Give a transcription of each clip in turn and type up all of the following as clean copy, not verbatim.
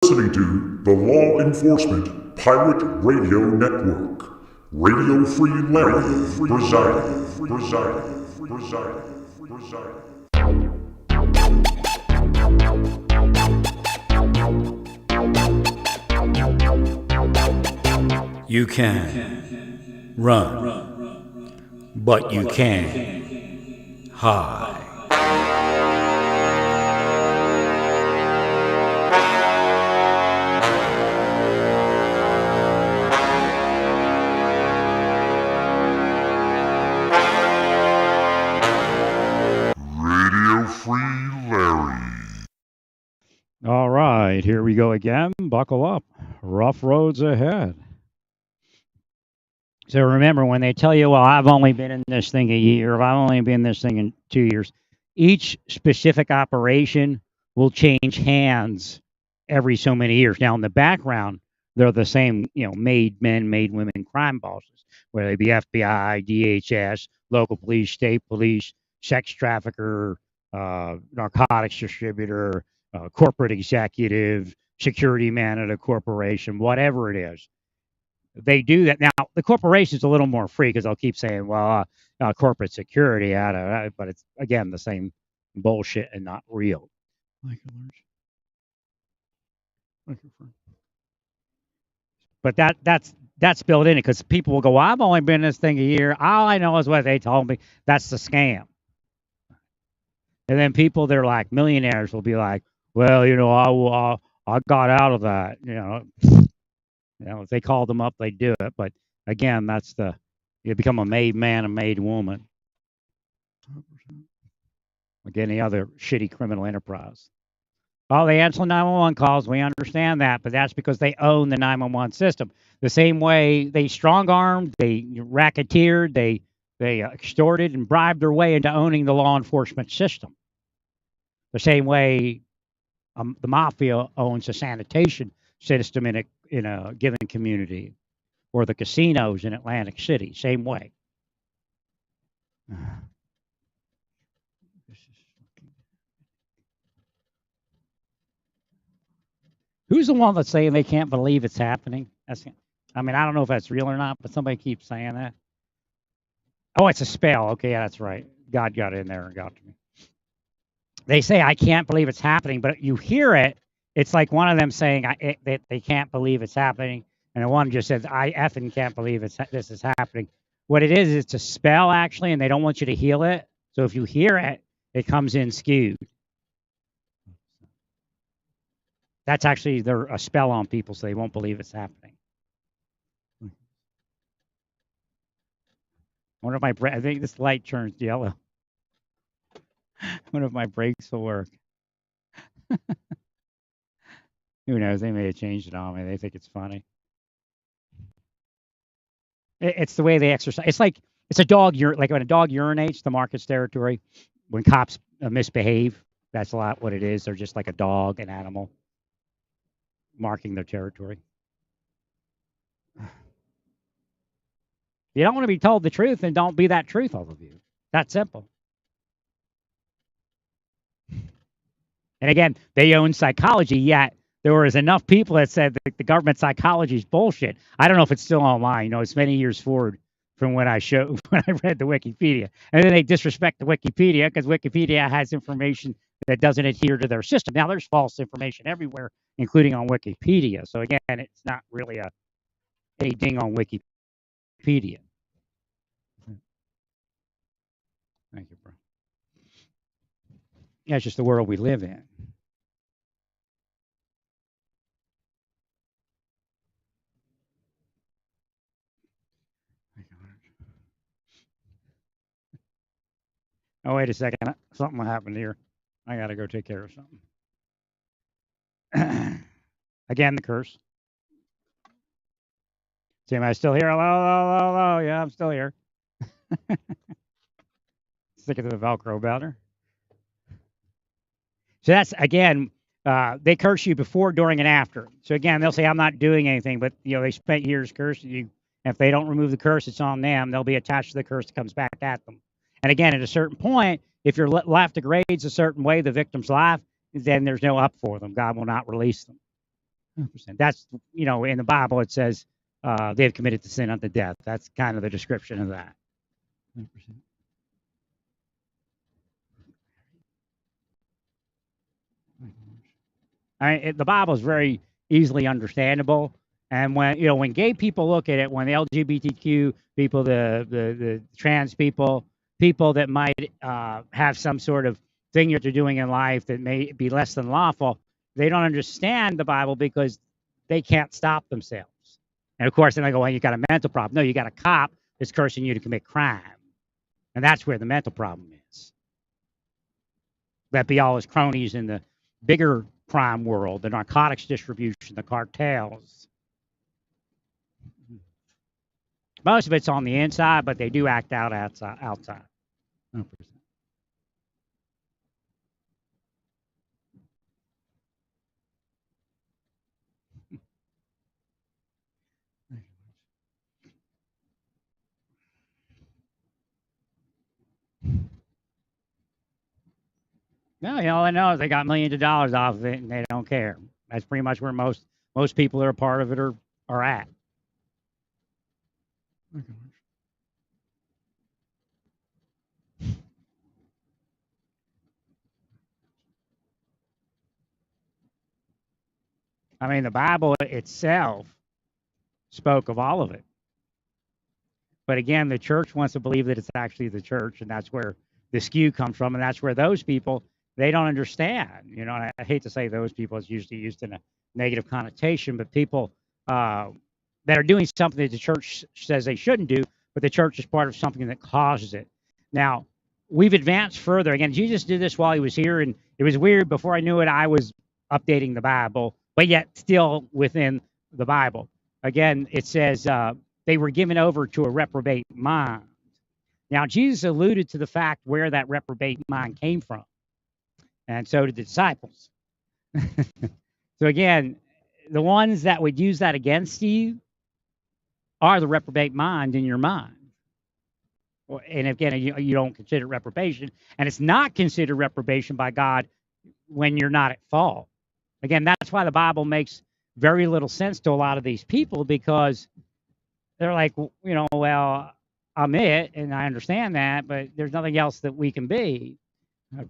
Listening to the Law Enforcement Pirate Radio Network. Radio Free Larry presiding. You can run, but you can't hide. Radio Free Larry. All right, here we go again. Buckle up. Rough roads ahead. So remember, when they tell you, well, I've only been in this thing a year, or I've only been in this thing in 2 years, each specific operation will change hands every so many years. Now, in the background, they're the same, made men, made women crime bosses, whether they be FBI, DHS, local police, state police, sex trafficker, narcotics distributor, corporate executive, security man at a corporation, whatever it is. They do that. Now, the corporation's a little more free because they'll keep saying, well, corporate security, but it's, again, the same bullshit and not real. But that's built in it because people will go, well, I've only been in this thing a year. All I know is what they told me. That's the scam. And then people, they're like millionaires, will be like, well, I got out of that. If they called them up, they do it. But again, you become a made man, a made woman, like any other shitty criminal enterprise. Oh, they answer 911 calls. We understand that, but that's because they own the 911 system. The same way they strong-armed, they racketeered, they extorted and bribed their way into owning the law enforcement system. The same way the mafia owns a sanitation system in a given community, or the casinos in Atlantic City. Same way. Who's the one that's saying they can't believe it's happening? I don't know if that's real or not, but somebody keeps saying that. Oh, it's a spell. Okay, yeah, that's right. God got in there and got to me. They say, I can't believe it's happening, but you hear it. It's like one of them saying that they can't believe it's happening, and the one just says, I effing can't believe this is happening. What it is, it's a spell, actually, and they don't want you to heal it. So if you hear it, it comes in skewed. That's actually a spell on people, so they won't believe it's happening. I think this light turns yellow. I wonder if my brakes will work. Who knows? They may have changed it on me. They think it's funny. It's the way they exercise. It's a dog. Like when a dog urinates, the market's territory. When cops misbehave, that's a lot what it is. They're just like a dog, an animal, marking their territory. You don't want to be told the truth, then don't be that truthful of you. That simple. And again, they own psychology, yet there was enough people that said that the government psychology is bullshit. I don't know if it's still online. It's many years forward from when I read the Wikipedia. And then they disrespect the Wikipedia because Wikipedia has information that doesn't adhere to their system. Now, there's false information everywhere, including on Wikipedia. So again, it's not really a ding on Wikipedia. Thank you, bro. Yeah, it's just the world we live in. Oh, wait a second. Something happened here. I got to go take care of something. Again, the curse. See, am I still here? Hello, hello, hello, hello. Yeah, I'm still here. Stick it to the Velcro better. So that's, again, they curse you before, during, and after. So again, they'll say, I'm not doing anything, but they spent years cursing you. And if they don't remove the curse, it's on them. They'll be attached to the curse that comes back at them. And again, at a certain point, if you're left to grades a certain way, the victim's life, then there's no up for them. God will not release them. 100%. That's, in the Bible it says they have committed the sin unto death. That's kind of the description of that. 100%. The Bible is very easily understandable, and when gay people look at it, when the LGBTQ people, the trans people, people that might have some sort of thing that they're doing in life that may be less than lawful, they don't understand the Bible because they can't stop themselves. And of course, then they go, well, you got a mental problem. No, you got a cop that's cursing you to commit crime, and that's where the mental problem is. That be all his cronies in the bigger crime world, the narcotics distribution, the cartels. Most of it's on the inside, but they do act out outside. 100%. No, all I know is they got millions of dollars off of it, and they don't care. That's pretty much where most people that are part of it are at. I mean, the Bible itself spoke of all of it. But again, the church wants to believe that it's actually the church, and that's where the skew comes from, and that's where those people, they don't understand. And I hate to say those people, it's usually used in a negative connotation, but people that are doing something that the church says they shouldn't do, but the church is part of something that causes it. Now, we've advanced further. Again, Jesus did this while he was here, and it was weird. Before I knew it, I was updating the Bible, but yet still within the Bible. Again, it says they were given over to a reprobate mind. Now, Jesus alluded to the fact where that reprobate mind came from, and so did the disciples. So again, the ones that would use that against you are the reprobate mind in your mind. And again, you don't consider reprobation, and it's not considered reprobation by God when you're not at fault. Again, that's why the Bible makes very little sense to a lot of these people, because they're like, well, I'm it, and I understand that, but there's nothing else that we can be. 100%.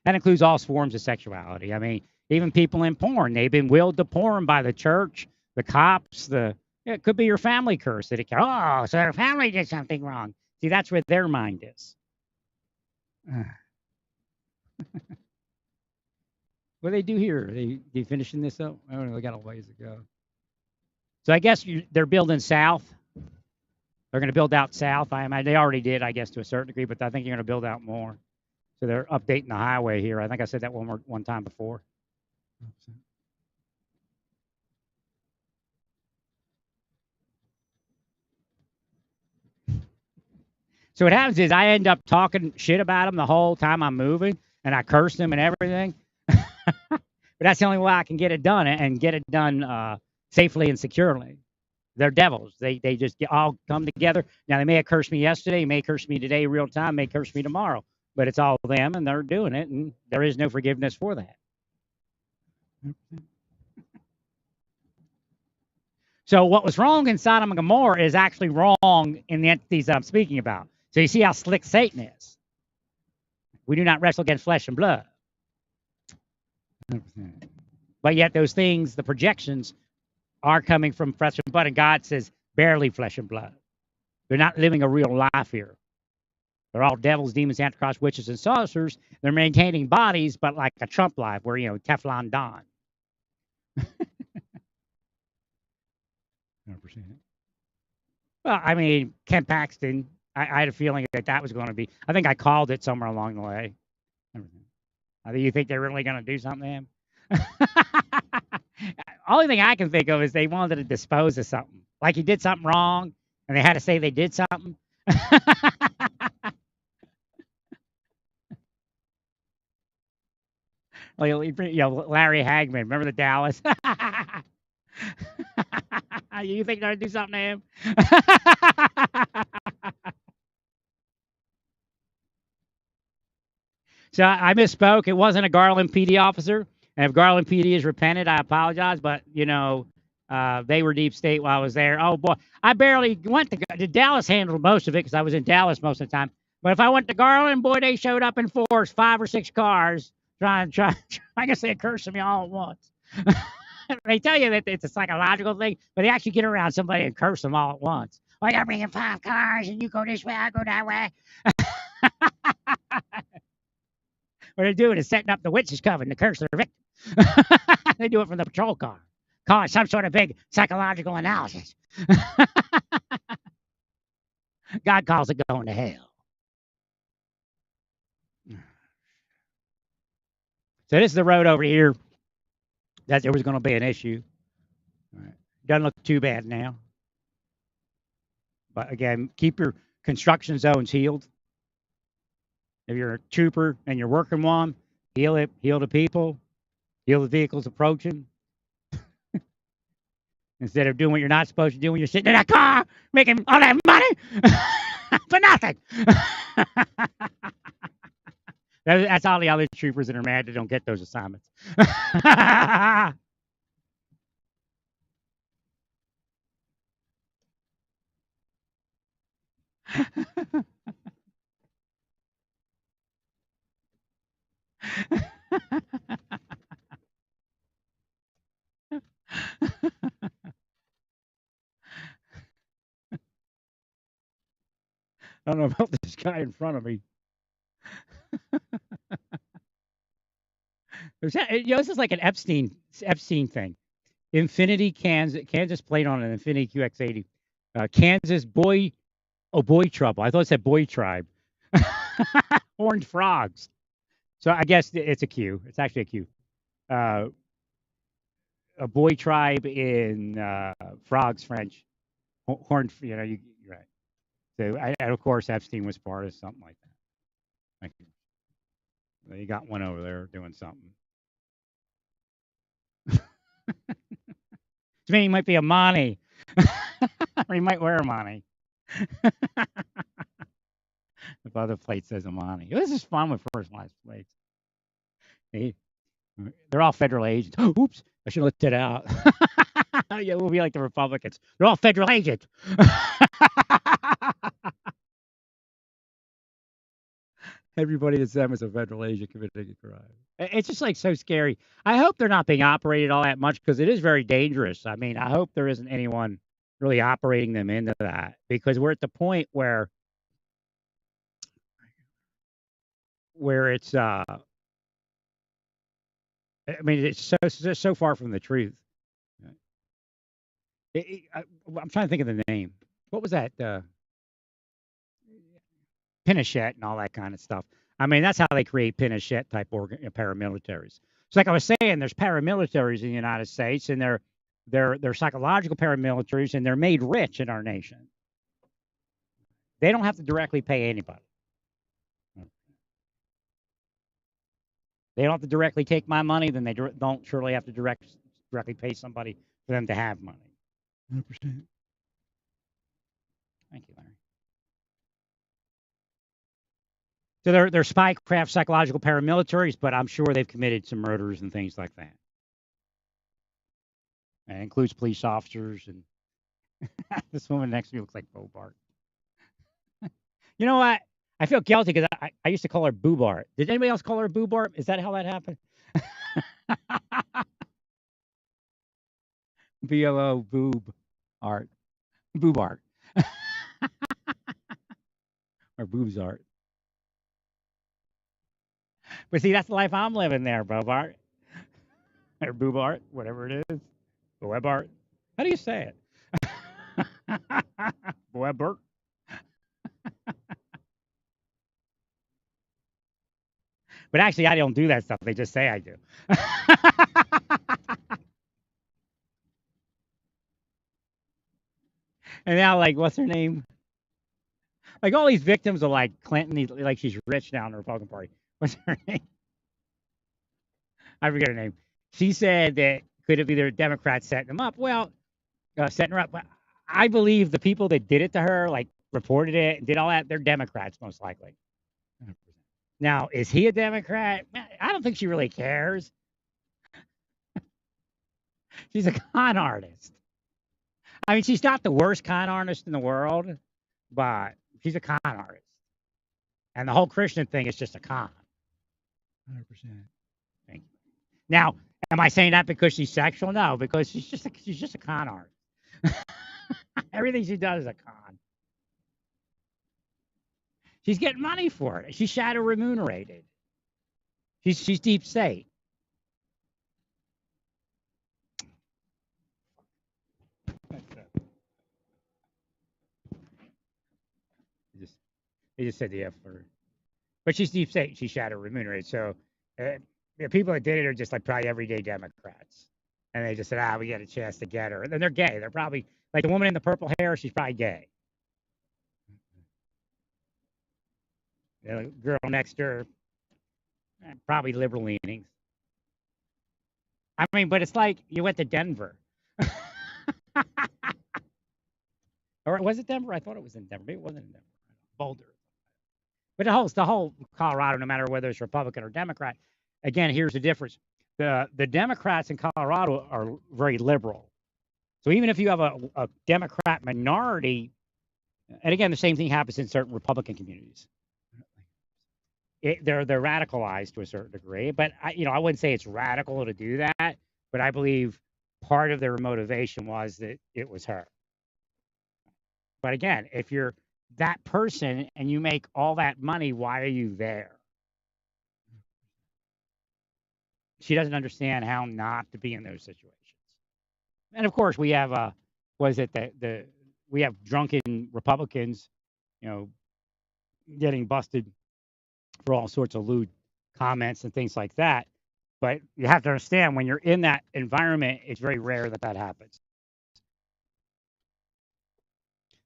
That includes all forms of sexuality. I mean, even people in porn, they've been willed to porn by the church, the cops, it could be your family curse that so their family did something wrong. See, that's where their mind is. What do they do here? They finishing this up? I don't know. They got a ways to go. So I guess they're building south. They're going to build out south. I imagine they already did, I guess, to a certain degree, but I think you're going to build out more. So they're updating the highway here. I think I said that one time before. So what happens is I end up talking shit about them the whole time I'm moving, and I curse them and everything. But that's the only way I can get it done, and get it done safely and securely. They're devils. They just all come together. Now, they may have cursed me yesterday, may curse me today real time, may curse me tomorrow. But it's all them, and they're doing it, and there is no forgiveness for that. So what was wrong in Sodom and Gomorrah is actually wrong in the entities I'm speaking about. So you see how slick Satan is. We do not wrestle against flesh and blood. 100%. But yet those things, the projections, are coming from flesh and blood, and God says barely flesh and blood. They're not living a real life here. They're all devils, demons, antichrists, witches, and sorcerers. They're maintaining bodies, but like a Trump life, where, Teflon Don. 100%. Well, I mean, Ken Paxton, I had a feeling that was going to be. I think I called it somewhere along the way. Do you think they're really going to do something to him? Only thing I can think of is they wanted to dispose of something. Like he did something wrong, and they had to say they did something. Larry Hagman, remember the Dallas? You think they're going to do something to him? So I misspoke. It wasn't a Garland PD officer. And if Garland PD has repented, I apologize. But they were deep state while I was there. Oh boy, I barely went to Dallas. Handled most of it because I was in Dallas most of the time. But if I went to Garland, boy, they showed up in force, 5 or 6 cars, trying. I guess they cursed me all at once. They tell you that it's a psychological thing, but they actually get around somebody and curse them all at once. Oh, I gotta bring in 5 cars, and you go this way, I go that way. What they're doing is setting up the witch's coven to curse their victim. They do it from the patrol car. Call it some sort of big psychological analysis. God calls it going to hell. So this is the road over here that there was going to be an issue. All right. Doesn't look too bad now. But again, keep your construction zones healed. If you're a trooper and you're working one, heal it, heal the people, heal the vehicles approaching. Instead of doing what you're not supposed to do when you're sitting in that car making all that money for nothing. That's all the other troopers that are mad that don't get those assignments. I don't know about this guy in front of me. This is like an Epstein thing. Infinity Kansas played on an Infinity QX80. Kansas boy trouble. I thought it said boy tribe. Horned frogs. So I guess it's a Q. It's actually a Q. A boy tribe in frogs French. Horned, you're right. So and of course Epstein was part of something like that. Thank you. You got one over there doing something. To me, he might be a Monty. Or he might wear a Monty. If other plate says Amani. This is fun with personalized plates. They're all federal agents. Oops, I should have looked it out. Yeah, we'll be like the Republicans. They're all federal agents. Everybody that's them is a federal agent committing a crime. It's just like so scary. I hope they're not being operated all that much because it is very dangerous. I mean, I hope there isn't anyone really operating them into that because we're at the point where it's I mean it's so far from the truth. I'm trying to think of the name. What was that? Pinochet and all that kind of stuff. I mean, that's how they create Pinochet type paramilitaries. So, like I was saying, there's paramilitaries in the United States, and they're psychological paramilitaries, and they're made rich in our nation. They don't have to directly pay anybody. They don't have to directly take my money, then they don't surely have to directly pay somebody for them to have money. 100%. Thank you, Larry. So they're spycraft psychological paramilitaries, but I'm sure they've committed some murders and things like that. And it includes police officers and this woman next to me looks like Bobart. You know what? I feel guilty because I used to call her Boobart. Did anybody else call her Boobart? Is that how that happened? B-O-O, boob art. Boobart. Or boobs art. But see, that's the life I'm living there, Bobart. Or Boobart, whatever it is. Webart. How do you say it? Webart. But actually, I don't do that stuff. They just say I do. And now, like, what's her name? Like, all these victims are like Clinton. Like, she's rich now in the Republican Party. What's her name? I forget her name. She said that could it be the Democrats setting them up? Well, setting her up. But I believe the people that did it to her, like, reported it and did all that, they're Democrats, most likely. 100%. Now, is he a Democrat? I don't think she really cares. She's a con artist. I mean, she's not the worst con artist in the world, but she's a con artist. And the whole Christian thing is just a con. 100%. Thank you. Now, am I saying that because she's sexual? No, because she's just a con artist. Everything she does is a con. She's getting money for it. She's shadow remunerated. She's deep state. They just said the F word. But she's deep state. She's shadow remunerated. So the people that did it are just like probably everyday Democrats. And they just said, we get a chance to get her. And then they're gay. They're probably like the woman in the purple hair. She's probably gay. The girl next to her, probably liberal leanings. I mean, but it's like you went to Denver. Or was it Denver? I thought it was in Denver. Maybe it wasn't in Denver. Boulder. But the whole Colorado, no matter whether it's Republican or Democrat, again, here's the difference. The Democrats in Colorado are very liberal. So even if you have a Democrat minority, and again, the same thing happens in certain Republican communities. They're radicalized to a certain degree, but I wouldn't say it's radical to do that. But I believe part of their motivation was that it was her. But again, if you're that person and you make all that money, why are you there? She doesn't understand how not to be in those situations. And of course, we have we have drunken Republicans, getting busted for all sorts of lewd comments and things like that. But you have to understand when you're in that environment, it's very rare that happens.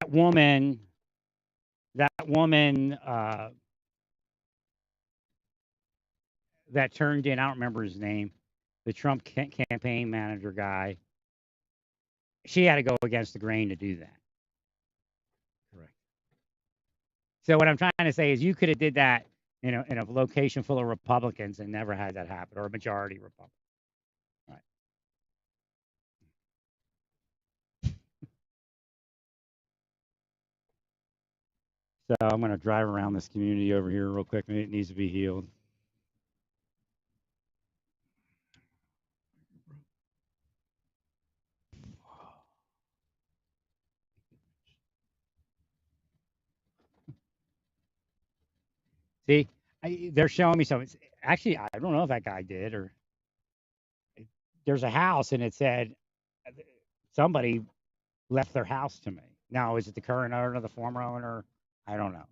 That woman that turned in, I don't remember his name, the Trump campaign manager guy, she had to go against the grain to do that. Correct. So what I'm trying to say is you could have did that, in a location full of Republicans and never had that happen, or a majority Republican. Right. So I'm going to drive around this community over here real quick. It needs to be healed. See, they're showing me something. Actually, I don't know if that guy did, or there's a house and it said somebody left their house to me. Now, is it the current owner, the former owner? I don't know.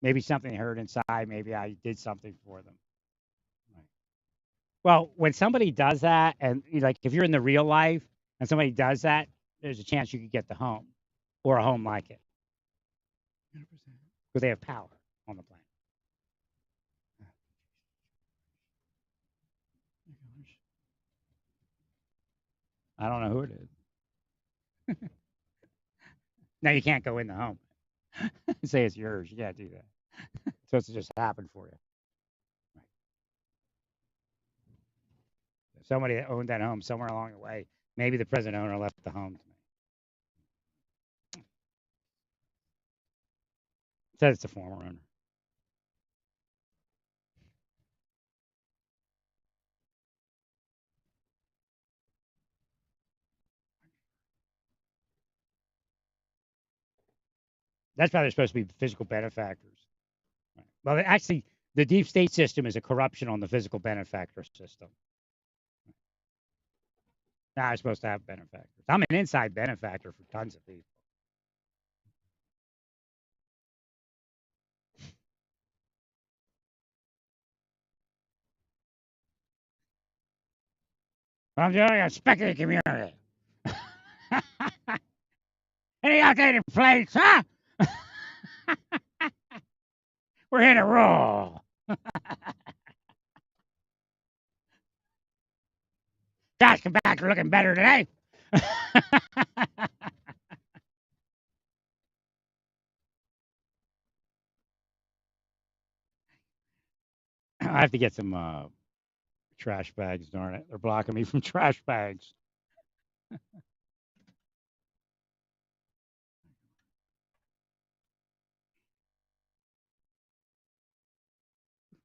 Maybe something heard inside. Maybe I did something for them. Right. Well, when somebody does that, and like if you're in the real life and somebody does that, there's a chance you could get the home or a home like it. 100%. Because they have power on the planet. I don't know who it is. Now you can't go in the home and say it's yours. You can't do that. It's supposed to just happen for you. Right. Somebody that owned that home somewhere along the way, maybe the present owner left the home to me. It says it's a former owner. That's why they're supposed to be physical benefactors. Right. Well, actually, the deep state system is a corruption on the physical benefactor system. Now I'm supposed to have benefactors. I'm an inside benefactor for tons of people. I'm doing a speculative community. Any outdated plates, huh? We're here to roll. Josh, come back. You're looking better today. I have to get some trash bags. Darn it, they're blocking me from trash bags.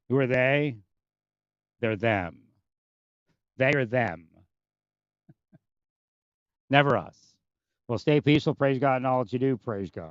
Who are they? They're them. They are them. Never us. Well, stay peaceful. Praise God in all that you do. Praise God.